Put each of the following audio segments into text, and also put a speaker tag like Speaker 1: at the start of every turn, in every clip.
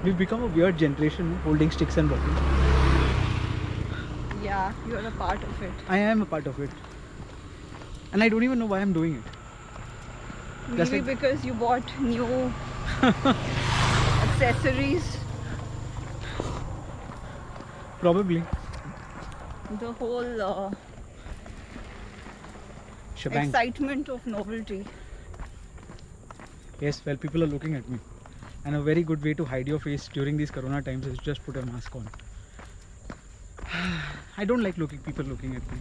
Speaker 1: We've become a weird generation, holding sticks and walking.
Speaker 2: Yeah, you're a part of it.
Speaker 1: I am a part of it. And I don't even know why I'm doing it. Just
Speaker 2: Maybe
Speaker 1: like-
Speaker 2: because you bought new accessories.
Speaker 1: Probably.
Speaker 2: The whole
Speaker 1: Shebang.
Speaker 2: excitement of novelty.
Speaker 1: Yes, well, people are looking at me. And a very good way to hide your face during these corona times is just put a mask on. I don't like people looking at me.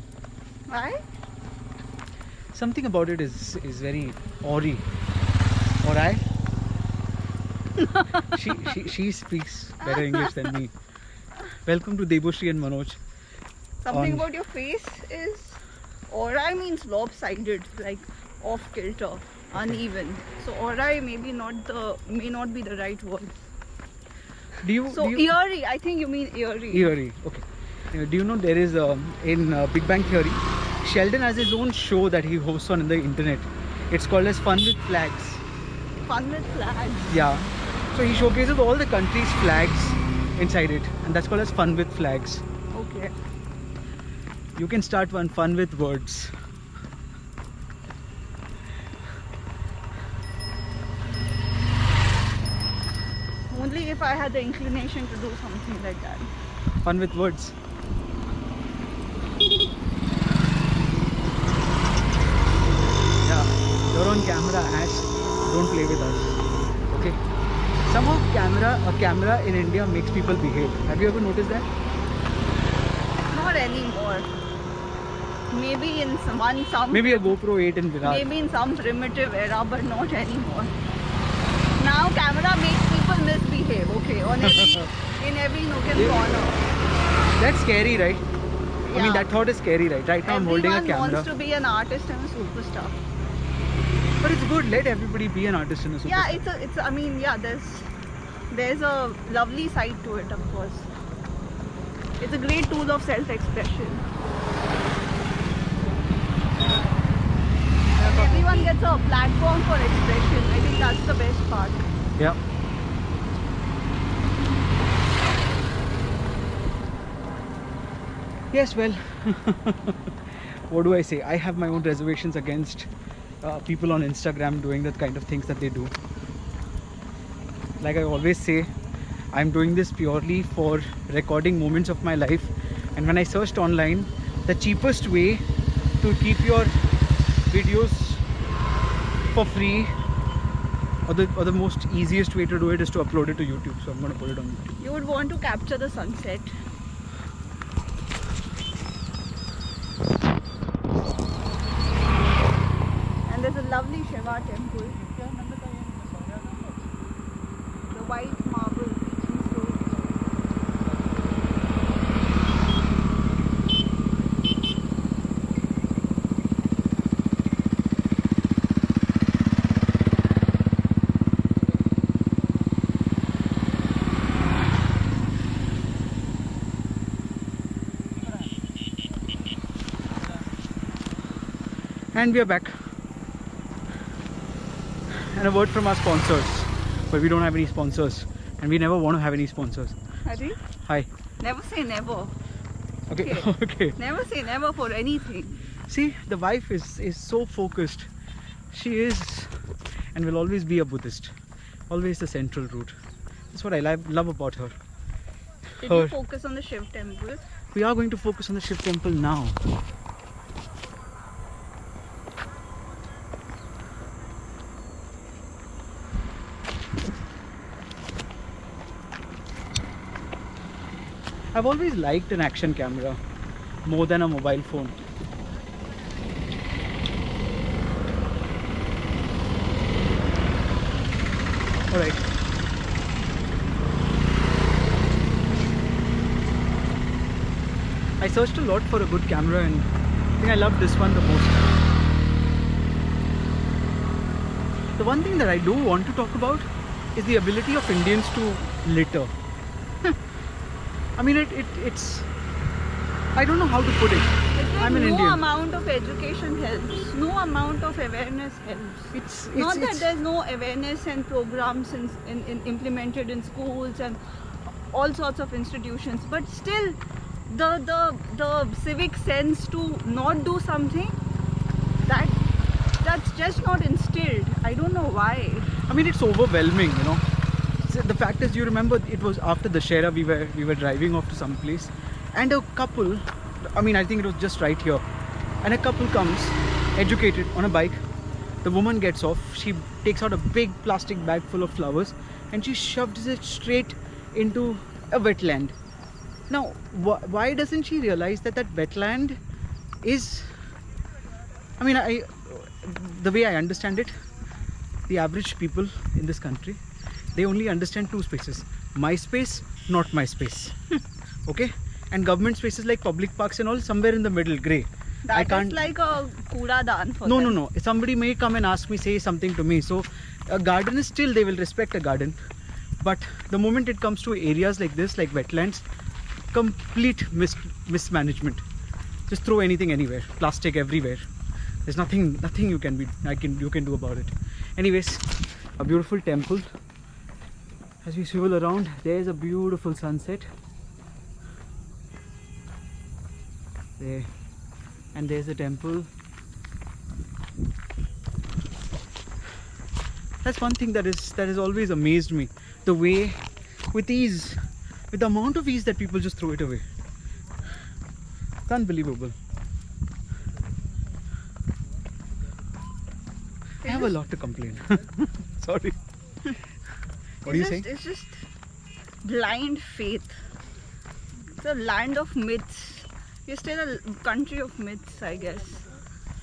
Speaker 2: Why?
Speaker 1: Something about it is very awry. Alright? she speaks better English than me. Welcome to Deboshri and Manoj.
Speaker 2: Something
Speaker 1: On-
Speaker 2: about your face is aura means lopsided, like off kilter, uneven. So aura may not be the right word. So eerie, I think you mean eerie.
Speaker 1: Eerie. Okay. Do you know there is in Big Bang Theory, Sheldon has his own show that he hosts on the internet. It's called as Fun with Flags.
Speaker 2: Fun with flags.
Speaker 1: Yeah. So he showcases all the countries' flags inside it, and that's called as Fun with Flags.
Speaker 2: Okay.
Speaker 1: You can start one fun with words.
Speaker 2: Only if I had the inclination to do something like that.
Speaker 1: Fun with words. Yeah, you're on camera, Ash. Don't play with us. Okay. Somehow a camera in India makes people behave. Have you ever noticed that?
Speaker 2: Not anymore. Maybe in some
Speaker 1: Maybe a GoPro 8 in Virat.
Speaker 2: maybe in some primitive era, but not anymore. Now camera makes people misbehave, okay, in every nook and corner.
Speaker 1: That's scary, right? I mean,
Speaker 2: Yeah.
Speaker 1: that thought is scary, right? Right now I'm holding a
Speaker 2: Everyone
Speaker 1: camera.
Speaker 2: wants to be an artist and a superstar.
Speaker 1: But it's good, let everybody be an artist and a superstar.
Speaker 2: Yeah, I mean, yeah, there's a lovely side to it, of course. It's a great tool of self-expression. And everyone gets a platform for expression. I think that's the best part.
Speaker 1: Yeah. Yes, well, what do I say? I have my own reservations against people on Instagram doing that kind of things that they do. Like I always say, I'm doing this purely for recording moments of my life. And when I searched online, the cheapest way to keep your videos for free, or the most easiest way to do it, is to upload it to YouTube. So I'm going to put it on YouTube.
Speaker 2: You would want to capture the sunset. And there's a lovely Shiva temple. The white marble featuring so
Speaker 1: And we are back. And a word from our sponsors. But we don't have any sponsors. And we never want to have any sponsors.
Speaker 2: Hari?
Speaker 1: Hi.
Speaker 2: Never say never.
Speaker 1: Okay.
Speaker 2: Okay.
Speaker 1: Okay.
Speaker 2: Never say never for anything.
Speaker 1: See, the wife is so focused. She is and will always be a Buddhist. Always the central route. That's what I love about her.
Speaker 2: Did
Speaker 1: Her-
Speaker 2: you focus on the Shiv temple?
Speaker 1: We are going to focus on the Shiv temple now. I've always liked an action camera more than a mobile phone. Alright. I searched a lot for a good camera and I think I love this one the most. The one thing that I do want to talk about is the ability of Indians to litter. I mean, it's... I don't know how to put it.
Speaker 2: It's
Speaker 1: I'm an
Speaker 2: no
Speaker 1: Indian.
Speaker 2: amount of education helps. No amount of awareness helps. Not that there's no awareness and programs in implemented in schools and all sorts of institutions, but still, the civic sense to not do something, that's just not instilled. I don't know why.
Speaker 1: I mean, it's overwhelming, you know. So the fact is, you remember, it was after Dussehra, we were driving off to some place, and a couple, I mean, I think it was just right here, and a couple comes, educated, on a bike. The woman gets off, she takes out a big plastic bag full of flowers, and she shoves it straight into a wetland. Now, why doesn't she realize that that wetland is, I mean, the way I understand it, the average people in this country, they only understand two spaces: my space, not my space. Okay, and government spaces like public parks and all, somewhere in the middle, grey.
Speaker 2: That
Speaker 1: I can't.
Speaker 2: is like a kooda daan for
Speaker 1: No,
Speaker 2: them.
Speaker 1: no, no. Somebody may come and ask me, say something to me. So, a garden is still, they will respect a garden. But the moment it comes to areas like this, like wetlands, complete mismanagement. Just throw anything anywhere, plastic everywhere. There's nothing you can do about it. Anyways, a beautiful temple. As we swivel around, there's a beautiful sunset. There, and there's the temple. That's one thing that has always amazed me. The way, with ease, with the amount of ease that people just throw it away. It's unbelievable. I have a lot to complain. Sorry. What are you saying?
Speaker 2: It's just blind faith. It's a land of myths. We're still a country of myths, I guess.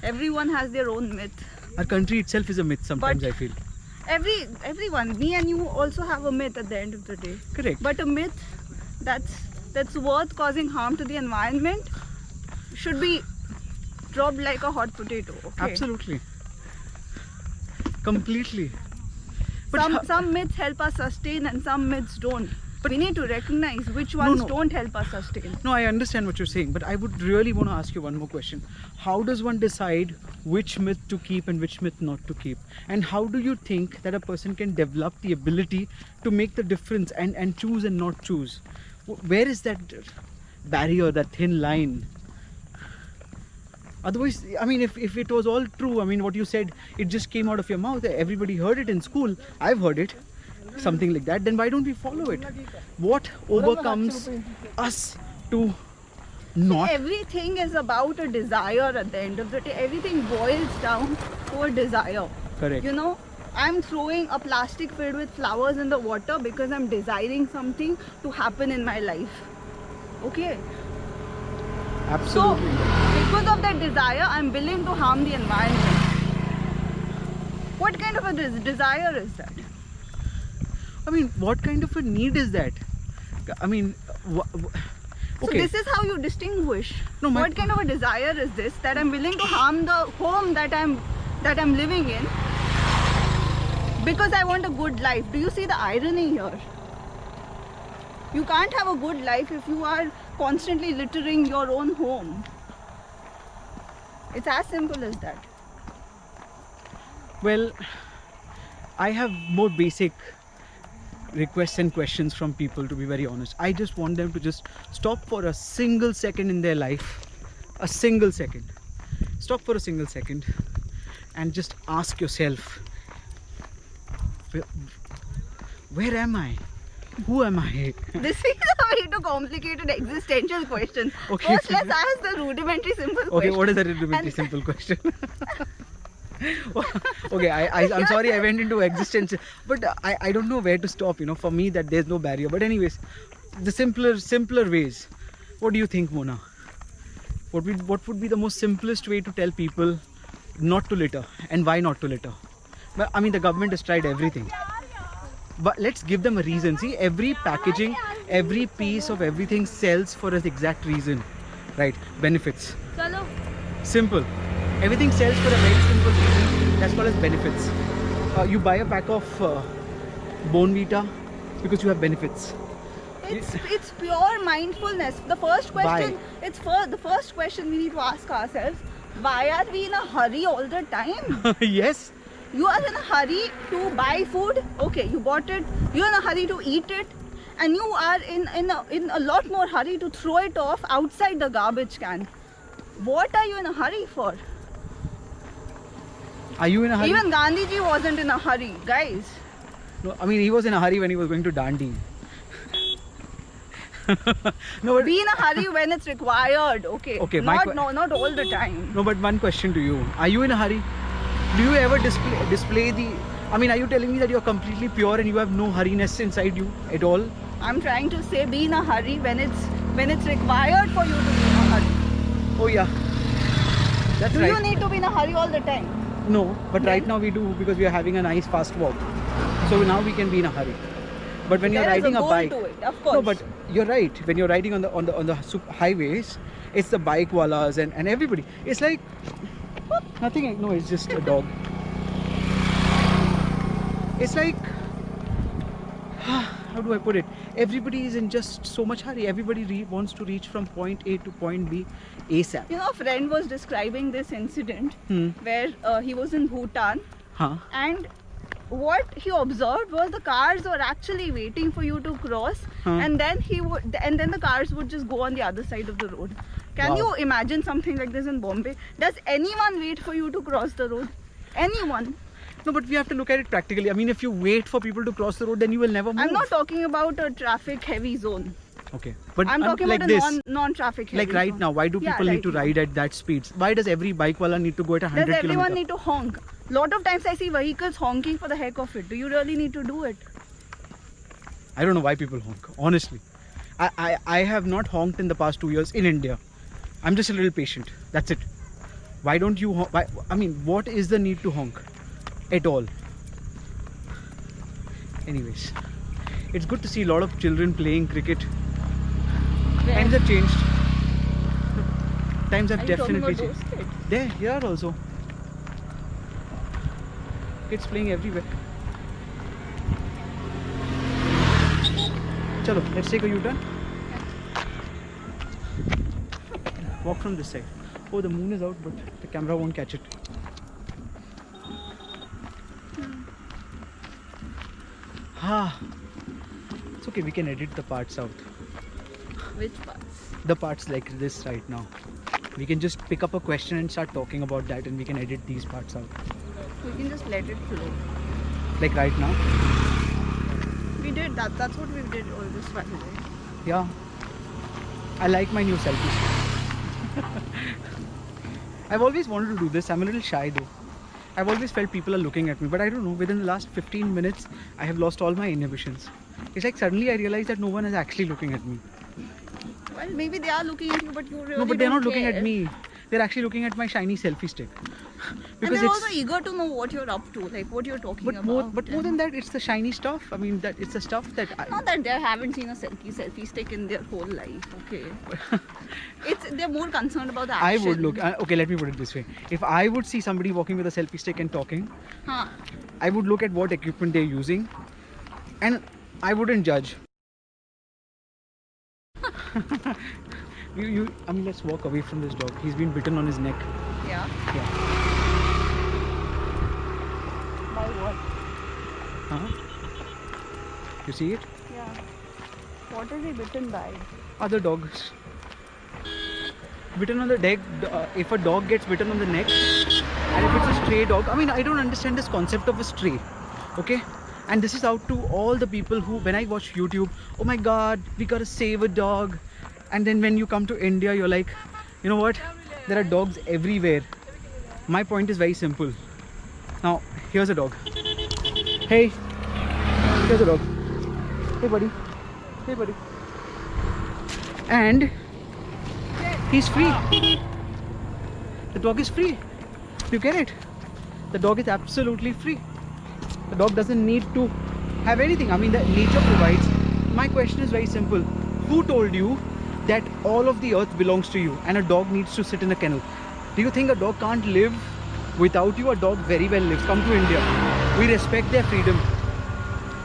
Speaker 2: Everyone has their own myth.
Speaker 1: Our country itself is a myth sometimes,
Speaker 2: But-
Speaker 1: I feel.
Speaker 2: Everyone, me and you also have a myth at the end of the day.
Speaker 1: Correct.
Speaker 2: But a myth that's worth causing harm to the environment should be dropped like a hot potato. Okay?
Speaker 1: Absolutely. Completely. But
Speaker 2: Some myths help us sustain and some myths don't. But we need to recognize which ones
Speaker 1: no.
Speaker 2: don't help us sustain.
Speaker 1: No, I understand what you're saying, but I would really want to ask you one more question. How does one decide which myth to keep and which myth not to keep? And how do you think that a person can develop the ability to make the difference and choose and not choose? Where is that barrier, that thin line? Otherwise, I mean, if it was all true, I mean, what you said, it just came out of your mouth, everybody heard it in school, I've heard it, something like that, then why don't we follow it? What overcomes us to not?
Speaker 2: Everything is about a desire at the end of the day. Everything boils down to a desire.
Speaker 1: Correct.
Speaker 2: You know, I'm throwing a plastic filled with flowers in the water because I'm desiring something to happen in my life. Okay?
Speaker 1: Absolutely.
Speaker 2: So, because of that desire, I'm willing to harm the environment. What kind of a desire is that?
Speaker 1: I mean, what kind of a need is that? I mean,
Speaker 2: So
Speaker 1: okay.
Speaker 2: this is how you distinguish.
Speaker 1: No, my-
Speaker 2: What kind of a desire is this that I'm willing to harm the home that I'm living in because I want a good life? Do you see the irony here? You can't have a good life if you are constantly littering your own home. It's as simple as that.
Speaker 1: Well, I have more basic requests and questions from people, to be very honest. I just want them to just stop for a single second in their life. A single second. Stop for a single second and just ask yourself, where am I? Who am I?
Speaker 2: This is a way too complicated existential question.
Speaker 1: Okay.
Speaker 2: First, let's ask the rudimentary simple
Speaker 1: Okay,
Speaker 2: question.
Speaker 1: what is that rudimentary
Speaker 2: And-
Speaker 1: simple question? Okay, I'm sorry I went into existential, but I don't know where to stop, you know, for me that there's no barrier. But anyways, the simpler ways. What do you think, Mona? What would be the most simplest way to tell people not to litter and why not to litter? Well, I mean, the government has tried everything. But let's give them a reason. See, every packaging, every piece of everything sells for an exact reason. Right? Benefits.
Speaker 2: Chalo.
Speaker 1: Simple. Everything sells for a very simple reason. That's called as benefits. You buy a pack of Bonvita because you have benefits.
Speaker 2: It's pure mindfulness. The first question, the first question we need to ask ourselves: why are we in a hurry all the time?
Speaker 1: Yes.
Speaker 2: You are in a hurry to buy food. Okay, you bought it. You're in a hurry to eat it, and you are in a lot more hurry to throw it off outside the garbage can. What are you in a hurry for?
Speaker 1: Are you in a hurry?
Speaker 2: Even Gandhiji wasn't in a hurry, guys.
Speaker 1: No, I mean he was in a hurry when he was going to Dandi. No, but
Speaker 2: Be in a hurry when it's required. Okay.
Speaker 1: Okay,
Speaker 2: Not all the time.
Speaker 1: no, but one question to you: are you in a hurry? Do you ever display the? I mean, are you telling me that you're completely pure and you have no hurriness inside you at all?
Speaker 2: I'm trying to say, be in a hurry when it's required for you to be in a hurry.
Speaker 1: Oh yeah, that's
Speaker 2: Do
Speaker 1: right.
Speaker 2: you need to be in a hurry all the time?
Speaker 1: No, but right
Speaker 2: Then?
Speaker 1: now we do because we are having a nice fast walk. So now we can be in a hurry. But when you're
Speaker 2: There is
Speaker 1: riding
Speaker 2: a
Speaker 1: a
Speaker 2: goal
Speaker 1: bike,
Speaker 2: to it, of course.
Speaker 1: no, but you're right. When you're riding on the highways, it's the bike wallas and everybody. It's like nothing. No, it's just a dog. It's like how do I put it? Everybody is in just so much hurry. Everybody wants to reach from point A to point B ASAP.
Speaker 2: You know, a friend was describing this incident
Speaker 1: Hmm.
Speaker 2: where he was in Bhutan,
Speaker 1: Huh?
Speaker 2: and what he observed was the cars were actually waiting for you to cross,
Speaker 1: Huh.
Speaker 2: and then the cars would just go on the other side of the road. Can
Speaker 1: Wow.
Speaker 2: you imagine something like this in Bombay? Does anyone wait for you to cross the road? Anyone?
Speaker 1: No, but we have to look at it practically. I mean, if you wait for people to cross the road, then you will never move.
Speaker 2: I'm not talking about a traffic heavy zone.
Speaker 1: Okay, but
Speaker 2: I'm talking
Speaker 1: like
Speaker 2: about
Speaker 1: this,
Speaker 2: a non-traffic heavy
Speaker 1: like right
Speaker 2: zone.
Speaker 1: now, why do
Speaker 2: Yeah,
Speaker 1: people need to
Speaker 2: right now.
Speaker 1: ride at that speed? Why does every bike wala need to go at 100
Speaker 2: Does everyone
Speaker 1: kilometers?
Speaker 2: need to honk? Lot of times I see vehicles honking for the heck of it. Do you really need to do it?
Speaker 1: I don't know why people honk. Honestly, I have not honked in the past 2 years in India. I'm just a little patient. That's it. Why don't you? Why, I mean, what is the need to honk at all? Anyways, it's good to see a lot of children playing cricket. Times have changed. Times have
Speaker 2: Are you talking
Speaker 1: definitely
Speaker 2: about those
Speaker 1: changed.
Speaker 2: kids?
Speaker 1: There, here also. Kids playing everywhere. Chalo, let's take a U-turn. Walk from this side. Oh, the moon is out, but the camera won't catch it. Ah, it's okay. We can edit the parts out.
Speaker 2: Which parts?
Speaker 1: The parts like this right now. We can just pick up a question and start talking about that, and we can edit these parts out.
Speaker 2: We can just let it flow.
Speaker 1: Like right now.
Speaker 2: We did that. That's what we did all this while. Right?
Speaker 1: Yeah. I like my new selfie stick. I've always wanted to do this. I'm a little shy though. I've always felt people are looking at me, but I don't know, within the last 15 minutes, I have lost all my inhibitions. It's like suddenly I realized that no one is actually looking at me.
Speaker 2: Well, maybe they are looking at you, but you really
Speaker 1: No, but they're
Speaker 2: don't
Speaker 1: not looking
Speaker 2: care.
Speaker 1: at me. They're actually looking at my shiny selfie stick.
Speaker 2: And they're also eager to know what you're up to, like what you're talking about.
Speaker 1: more
Speaker 2: and
Speaker 1: than that, it's the shiny stuff. I mean, that it's the stuff that
Speaker 2: not that they haven't seen a selfie stick in their whole life. Okay, they're more concerned about the
Speaker 1: I
Speaker 2: action.
Speaker 1: would look. Okay, let me put it this way: if I would see somebody walking with a selfie stick and talking,
Speaker 2: Huh.
Speaker 1: I would look at what equipment they're using, and I wouldn't judge. I mean, let's walk away from this dog. He's been bitten on his neck.
Speaker 2: Yeah.
Speaker 1: Yeah.
Speaker 2: By what?
Speaker 1: Huh? You see it?
Speaker 2: Yeah. What is he bitten by?
Speaker 1: Other dogs. Bitten on the neck. If a dog gets bitten on the neck, and if it's a stray dog, I mean, I don't understand this concept of a stray. Okay? And this is out to all the people who, when I watch YouTube, oh my god, we gotta save a dog. And then when you come to India, you're like, you know what? There are dogs everywhere. My point is very simple. Now, here's a dog. Hey, here's a dog. Hey, buddy. Hey, buddy. And he's free. The dog is free. You get it? The dog is absolutely free. The dog doesn't need to have anything. I mean, the nature provides. My question is very simple. Who told you that all of the earth belongs to you and a dog needs to sit in a kennel? Do you think a dog can't live without you? A dog very well lives. Come to India. We respect their freedom.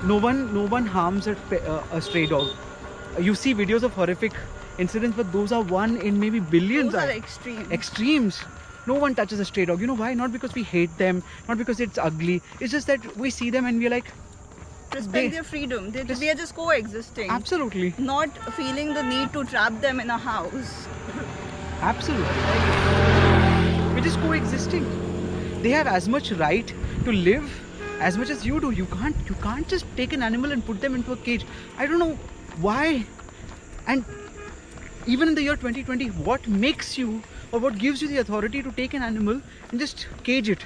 Speaker 1: No one harms a stray dog. You see videos of horrific incidents, but those are one in maybe billions.
Speaker 2: Those are extreme.
Speaker 1: Extremes. No one touches a stray dog. You know why? Not because we hate them, not because it's ugly. It's just that we see them and we're like,
Speaker 2: Respect their freedom. We are just coexisting.
Speaker 1: absolutely,
Speaker 2: Not feeling the need to trap them in a house.
Speaker 1: absolutely. We're just coexisting. They have as much right to live as much as you do. You can't just take an animal and put them into a cage. I don't know why. And even in the year 2020, what makes you or what gives you the authority to take an animal and just cage it?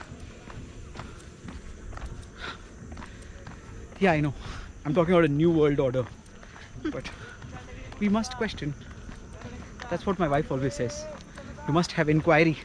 Speaker 1: Yeah, I know. I'm talking about a new world order. But we must question. That's what my wife always says. You must have inquiry.